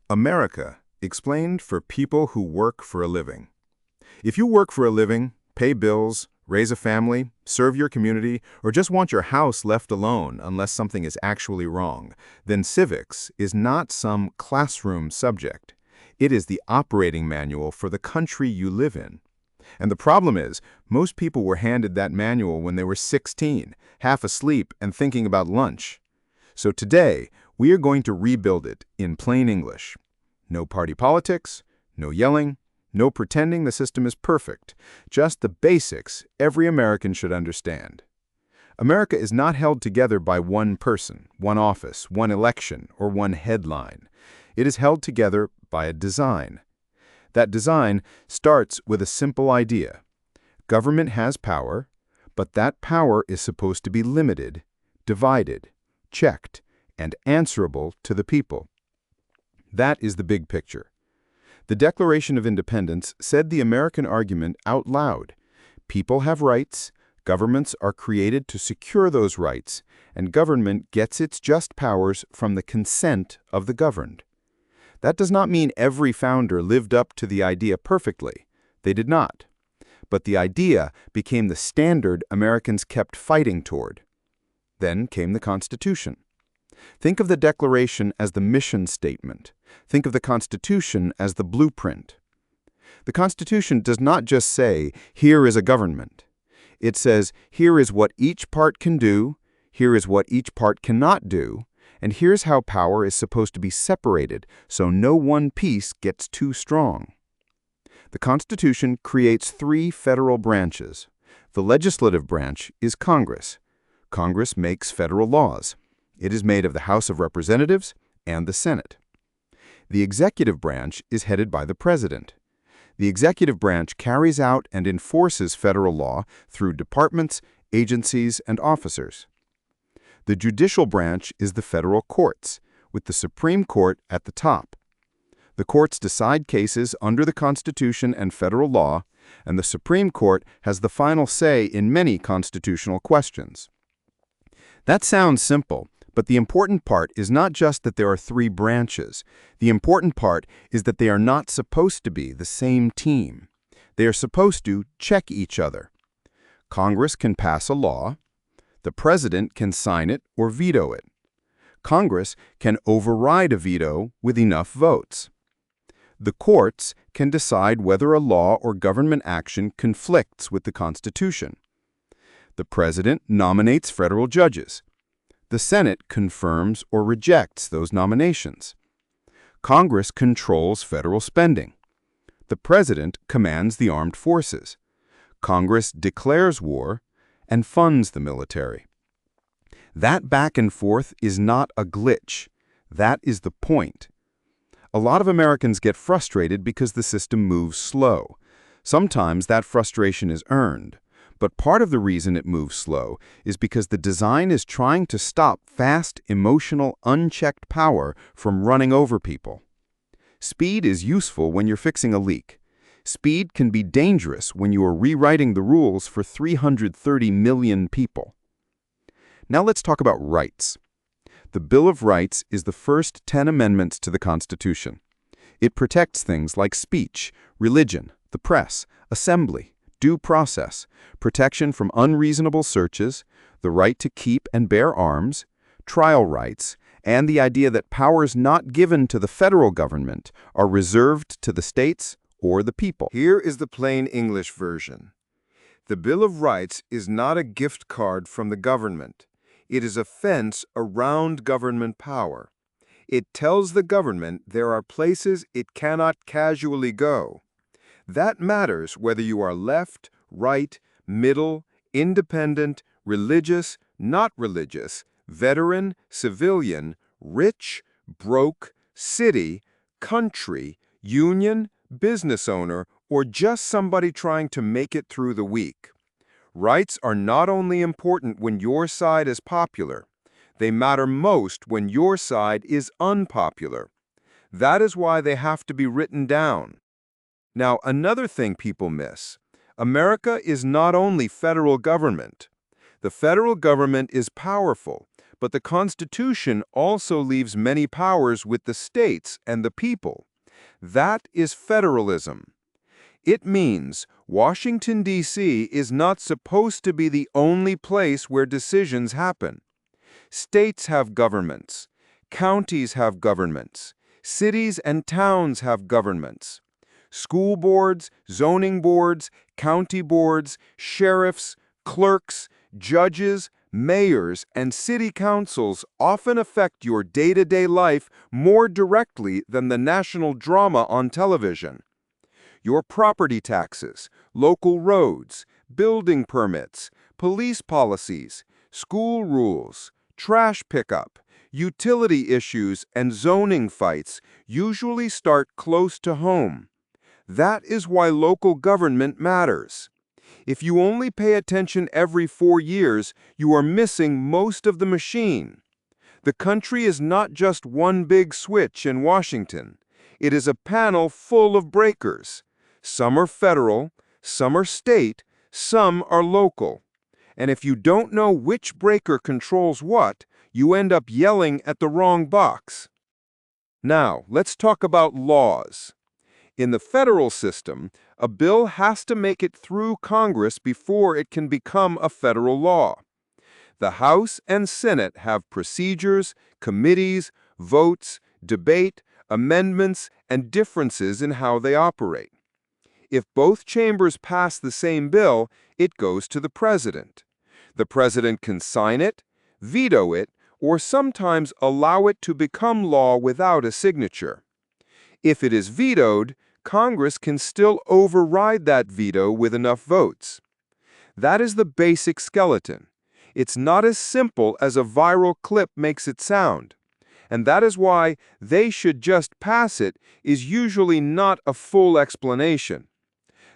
America, explained for people who work for a living. If you work for a living, pay bills, raise a family, serve your community, or just want your house left alone unless something is actually wrong, then civics is not some classroom subject. It is the operating manual for the country you live in. And the problem is, most people were handed that manual when they were 16, half asleep and thinking about lunch. So today, we are going to rebuild it in plain English. No party politics, no yelling, no pretending the system is perfect, just the basics every American should understand. America is not held together by one person, one office, one election, or one headline. It is held together by a design. That design starts with a simple idea. Government has power, but that power is supposed to be limited, divided, checked, and answerable to the people. That is the big picture. The Declaration of Independence said the American argument out loud. People have rights, governments are created to secure those rights, and government gets its just powers from the consent of the governed. That does not mean every founder lived up to the idea perfectly. They did not. But the idea became the standard Americans kept fighting toward. Then came the Constitution. Think of the Declaration as the mission statement. Think of the Constitution as the blueprint. The Constitution does not just say, here is a government. It says, here is what each part can do, here is what each part cannot do, and here's how power is supposed to be separated so no one piece gets too strong. The Constitution creates three federal branches. The legislative branch is Congress. Congress makes federal laws. It is made of the House of Representatives and the Senate. The executive branch is headed by the President. The executive branch carries out and enforces federal law through departments, agencies, and officers. The judicial branch is the federal courts, with the Supreme Court at the top. The courts decide cases under the Constitution and federal law, and the Supreme Court has the final say in many constitutional questions. That sounds simple, but the important part is not just that there are three branches. The important part is that they are not supposed to be the same team. They are supposed to check each other. Congress can pass a law. The President can sign it or veto it. Congress can override a veto with enough votes. The courts can decide whether a law or government action conflicts with the Constitution. The President nominates federal judges. The Senate confirms or rejects those nominations. Congress controls federal spending. The President commands the armed forces. Congress declares war and funds the military. That back and forth is not a glitch. That is the point. A lot of Americans get frustrated because the system moves slow. Sometimes that frustration is earned. But part of the reason it moves slow is because the design is trying to stop fast, emotional, unchecked power from running over people. Speed is useful when you're fixing a leak. Speed can be dangerous when you are rewriting the rules for 330 million people. Now let's talk about rights. The Bill of Rights is the first 10 amendments to the Constitution. It protects things like speech, religion, the press, assembly, due process, protection from unreasonable searches, the right to keep and bear arms, trial rights, and the idea that powers not given to the federal government are reserved to the states or the people. Here is the plain English version. The Bill of Rights is not a gift card from the government. It is a fence around government power. It tells the government there are places it cannot casually go. That matters whether you are left, right, middle, independent, religious, not religious, veteran, civilian, rich, broke, city, country, union, business owner, or just somebody trying to make it through the week. Rights are not only important when your side is popular, they matter most when your side is unpopular. That is why they have to be written down. Now, another thing people miss. America is not only federal government. The federal government is powerful, But the Constitution also leaves many powers with the states and the people. That is federalism. It means Washington, D.C. is not supposed to be the only place where decisions happen. States have governments. Counties have governments. Cities and towns have governments. School boards, zoning boards, county boards, sheriffs, clerks, judges, mayors, and city councils often affect your day-to-day life more directly than the national drama on television. Your property taxes, local roads, building permits, police policies, school rules, trash pickup, utility issues, and zoning fights usually start close to home. That is why local government matters. If you only pay attention every 4 years, you are missing most of the machine. The country is not just one big switch in Washington. It is a panel full of breakers. Some are federal, some are state, some are local. And if you don't know which breaker controls what, you end up yelling at the wrong box. Now, let's talk about laws. In the federal system, a bill has to make it through Congress before it can become a federal law. The House and Senate have procedures, committees, votes, debate, amendments, and differences in how they operate. If both chambers pass the same bill, it goes to the president. The president can sign it, veto it, or sometimes allow it to become law without a signature. If it is vetoed, Congress can still override that veto with enough votes. That is the basic skeleton. It's not as simple as a viral clip makes it sound. And that is why "they should just pass it" is usually not a full explanation.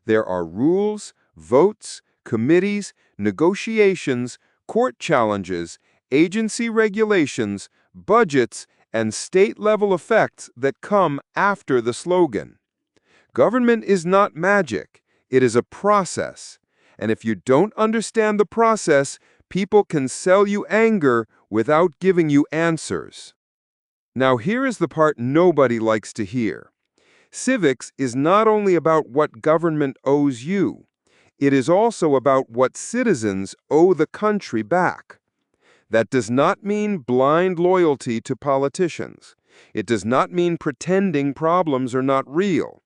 There are rules, votes, committees, negotiations, court challenges, agency regulations, budgets, and state-level effects that come after the slogan. Government is not magic. It is a process. And if you don't understand the process, people can sell you anger without giving you answers. Now here is the part nobody likes to hear. Civics is not only about what government owes you. It is also about what citizens owe the country back. That does not mean blind loyalty to politicians. It does not mean pretending problems are not real.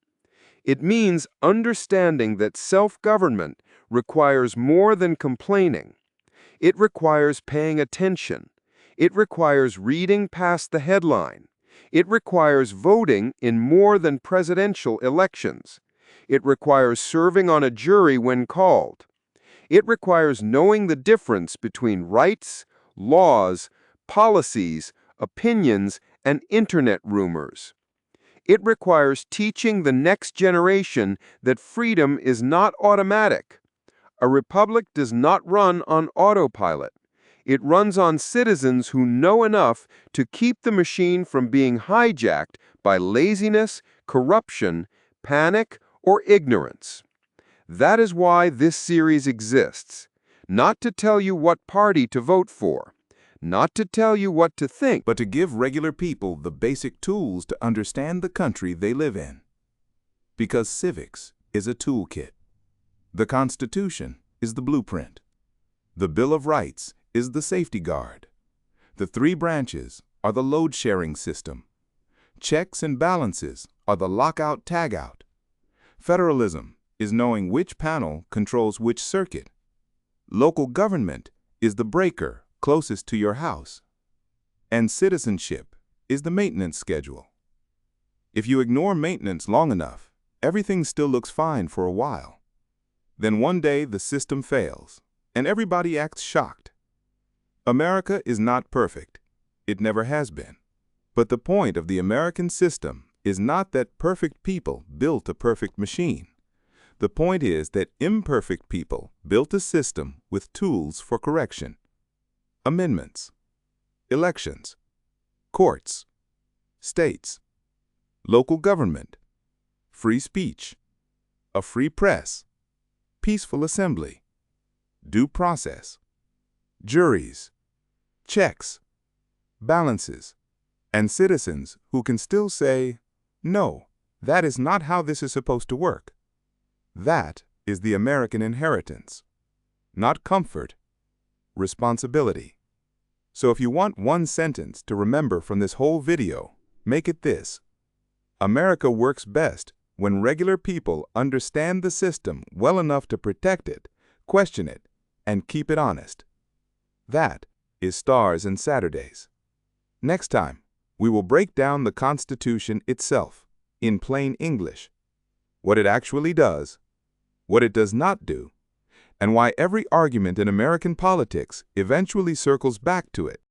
It means understanding that self-government requires more than complaining. It requires paying attention. It requires reading past the headline. It requires voting in more than presidential elections. It requires serving on a jury when called. It requires knowing the difference between rights, laws, policies, opinions, and internet rumors. It requires teaching the next generation that freedom is not automatic. A republic does not run on autopilot. It runs on citizens who know enough to keep the machine from being hijacked by laziness, corruption, panic, or ignorance. That is why this series exists. Not to tell you what party to vote for. Not to tell you what to think, but to give regular people the basic tools to understand the country they live in. Because civics is a toolkit. The Constitution is the blueprint. The Bill of Rights is the safety guard. The three branches are the load-sharing system. Checks and balances are the lockout-tagout. Federalism is knowing which panel controls which circuit. Local government is the breaker closest to your house. And citizenship is the maintenance schedule. If you ignore maintenance long enough, everything still looks fine for a while. Then one day the system fails, and everybody acts shocked. America is not perfect. It never has been. But the point of the American system is not that perfect people built a perfect machine. The point is that imperfect people built a system with tools for correction. Amendments, elections, courts, states, local government, free speech, a free press, peaceful assembly, due process, juries, checks, balances, and citizens who can still say, "No, that is not how this is supposed to work." That is the American inheritance. Not comfort, responsibility. So if you want one sentence to remember from this whole video, make it this: America works best when regular people understand the system well enough to protect it, question it, and keep it honest. That is Stars and Saturdays. Next time, we will break down the Constitution itself in plain English, what it actually does, what it does not do, and why every argument in American politics eventually circles back to it.